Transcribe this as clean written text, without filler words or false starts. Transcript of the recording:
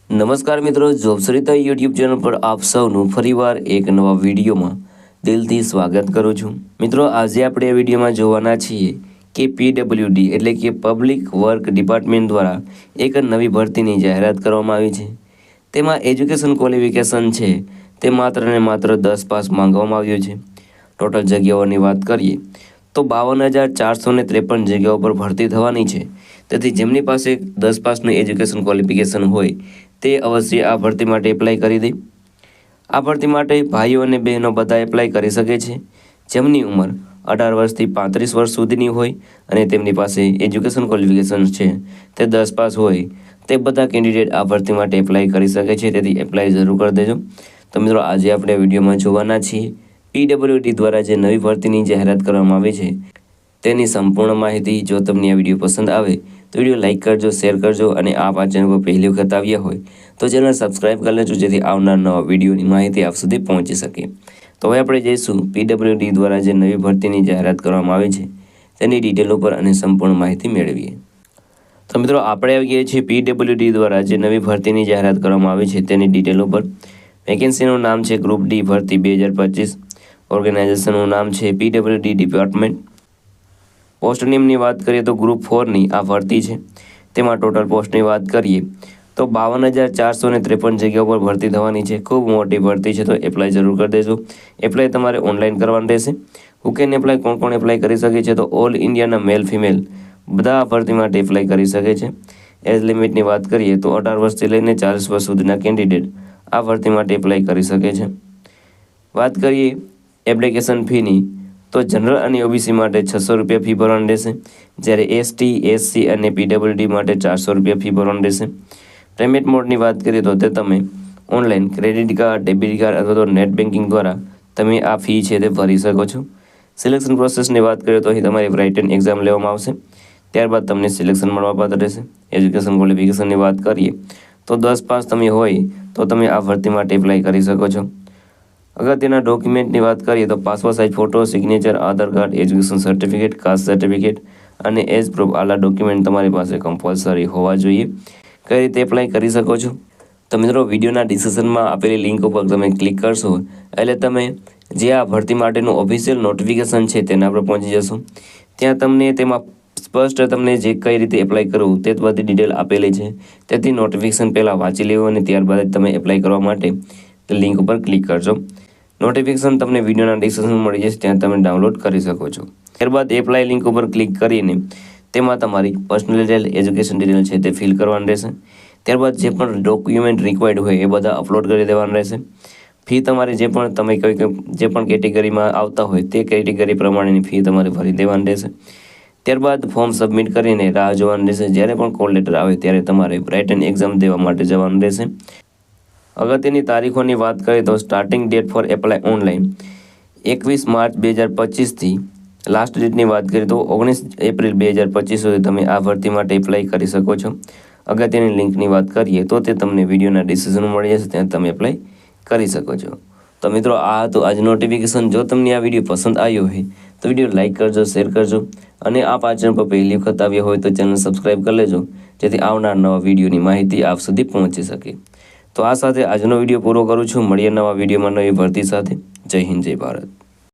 નમસ્કાર મિત્રો, જોબસરિતા YouTube channel પર આપ સૌનું ફરીવાર એક નવા વિડીયોમાં દિલથી સ્વાગત કરું છું। મિત્રો, આજે આપણે આ વિડીયોમાં જોવાના છીએ કે પીડબ્લ્યુડી એટલે કે પબ્લિક વર્ક ડિપાર્ટમેન્ટ દ્વારા એક નવી ભરતીની જાહેરાત કરવામાં આવી છે। તેમાં એજ્યુકેશન ક્વોલિફિકેશન છે તે માત્ર ને માત્ર 10 પાસ માંગવામાં આવ્યું છે। ટોટલ જગ્યાઓની વાત કરીએ તો 52,453 જગ્યાઓ પર ભરતી થવાની છે। તેથી જેમની પાસે 10 પાસનું એજ્યુકેશન ક્વોલિફિકેશન હોય તે અવશ્ય આ ભરતી માટે એપ્લાય કરી દે। આ ભરતી માટે ભાઈઓ અને બહેનો બધા એપ્લાય કરી શકે છે જેમની ઉંમર 18 વર્ષથી 35 વર્ષ સુધીની હોય અને તેમની પાસે એજ્યુકેશન ક્વોલિફિકેશન છે તે 10 પાસ હોય તે બધા કેન્ડિડેટ આ ભરતી માટે એપ્લાય કરી શકે છે। તેથી એપ્લાય જરૂર કરી દેજો। તો મિત્રો, આજે આપણે વિડીયોમાં જોવાના છીએ પીડબ્લ્યુડી દ્વારા જે નવી ભરતીની જાહેરાત કરવામાં આવી છે તેની સંપૂર્ણ માહિતી। જો તમને આ વિડીયો પસંદ આવે તો વિડીયો લાઇક કરજો, શેર કરજો અને આપ આ ચેનલ પર પહેલી વખત આવ્યા હોય તો ચેનલ સબસ્ક્રાઇબ કરી લેજો જેથી આવનાર નવા વિડીયોની માહિતી આપ સુધી પહોંચી શકે। તો હવે આપણે જઈશું પીડબ્લ્યુડી દ્વારા જે નવી ભરતીની જાહેરાત કરવામાં આવી છે તેની ડિટેલ ઉપર અને સંપૂર્ણ માહિતી મેળવીએ। તો મિત્રો, આપણે આવી ગયા છીએ પીડબ્લ્યુડી દ્વારા જે નવી ભરતીની જાહેરાત કરવામાં આવી છે તેની ડિટેલ ઉપર। વેકેન્સીનું નામ છે ગ્રુપ ડી ભરતી 2025। ઓર્ગેનાઇઝેશનનું નામ છે પીડબ્લ્યુડી ડિપાર્ટમેન્ટ। પોસ્ટ નેમની વાત કરીએ તો ગ્રુપ 4ની આ ભરતી છે। તેમાં ટોટલ પોસ્ટની વાત કરીએ તો 52,453 જગ્યાઓ પર ભરતી થવાની છે। ખૂબ મોટી ભરતી છે, તો એપ્લાય જરૂર કરી દેજો। એપ્લાય તમારે ઓનલાઈન કરવાનું રહેશે। હુ કેન એપ્લાય, કોણ એપ્લાય કરી શકે છે? તો ઓલ ઇન્ડિયાના મેલ ફિમેલ બધા આ ભરતી માટે એપ્લાય કરી શકે છે। એજ લિમિટની વાત કરીએ તો 18 વર્ષથી લઈને 40 વર્ષ સુધીના કેન્ડિડેટ આ ભરતી માટે એપ્લાય કરી શકે છે। વાત કરીએ એપ્લિકેશન ફીની તો જનરલ અને ઓબીસી માટે 600 રૂપિયા ફી ભરવાની રહેશે, જ્યારે એસટી, એસસી અને પીડબ્લ્યુડી માટે 400 રૂપિયા ફી ભરવાની રહેશે। પેમેન્ટ મોડની વાત કરીએ તો તે તમે online credit card, debit card અથવા તો નેટ બેન્કિંગ દ્વારા તમે આ ફી છે તે ભરી શકો છો। સિલેક્શન પ્રોસેસની વાત કરીએ તો અહીં તમારી રાઇટન એક્ઝામ લેવામાં આવશે, ત્યારબાદ તમને સિલેક્શન મળવાપાત્ર રહેશે। એજ્યુકેશન ક્વોલિફિકેશનની વાત કરીએ તો 10 પાસ તમે હોય તો તમે આ ભરતી માટે એપ્લાય કરી શકો છો। અગત્યના ડોક્યુમેન્ટની વાત કરીએ તો passport size photo, signature, Aadhaar card, education certificate, caste certificate અને એજ પ્રૂફ આલા ડોક્યુમેન્ટ તમારી પાસે કમ્પલસરી હોવા જોઈએ। કઈ રીતે એપ્લાય કરી શકો છો? તો મિત્રો, વિડીયોના ડિસ્ક્રિપ્શનમાં આપેલી લિંક ઉપર તમે ક્લિક કરશો એટલે તમે જે આ ભરતી માટેનું ઓફિશિયલ નોટિફિકેશન છે તેના પર પહોંચી જશો। ત્યાં તમને તેમાં સ્પષ્ટ તમને જે કઈ રીતે એપ્લાય કરવું તે બધી ડિટેલ આપેલી છે। તેથી નોટિફિકેશન પહેલાં વાંચી લેવું અને ત્યારબાદ જ તમે એપ્લાય કરવા માટે લિંક ઉપર ક્લિક કરજો। નોટિફિકેશન તમને વિડીયોના ડિસ્ક્રિપ્શનમાં મળી જશે, ત્યાં તમે ડાઉનલોડ કરી શકો છો। ત્યારબાદ એપ્લાય લિંક ઉપર ક્લિક કરીને તેમાં તમારી પર્સનલ ડિટેલ, એજ્યુકેશન ડિટેલ છે તે ફિલ કરવાની રહેશે। ત્યારબાદ જે પણ ડોક્યુમેન્ટ રિક્વાયર્ડ હોય એ બધા અપલોડ કરી દેવાના રહેશે। ફી તમારી જે પણ તમે જે પણ કેટેગરીમાં આવતા હોય તે કેટેગરી પ્રમાણેની ફી તમારે ભરી દેવાની રહેશે। ત્યારબાદ ફોર્મ સબમિટ કરીને રાહ જોવાની રહેશે। જ્યારે પણ કોલ લેટર આવે ત્યારે તમારે રાઇટન એક્ઝામ દેવા માટે જવાનું રહેશે। અગત્યની તારીખોની વાત કરીએ તો starting date for apply online 21 March 2025થી લાસ્ટ ડેટની વાત કરીએ તો 19 એપ્રિલ 2025 સુધી તમે આ ભરતી માટે એપ્લાય કરી શકો છો। અગત્યની લિંકની વાત કરીએ તો તે તમને વિડીયોના ડિસ્ક્રિપ્શનમાં મળી જશે, ત્યાં તમે એપ્લાય કરી શકો છો। તો મિત્રો, આ હતું આજનું નોટિફિકેશન। જો તમને આ વિડીયો પસંદ આવ્યો હોય તો વિડીયો લાઇક કરજો, શેર કરજો અને આપ આ ચેનલ પર પહેલી વખત આવ્યા હોય તો ચેનલ સબસ્ક્રાઈબ કરી લેજો જેથી આવનાર નવા વિડીયોની માહિતી આપ સુધી પહોંચી શકે। તો આ સાથે આજનો વિડીયો પૂરો કરું છું। મળીએ નવા વિડીયોમાં નવી ભરતી સાથે। જય હિન્દ, જય ભારત।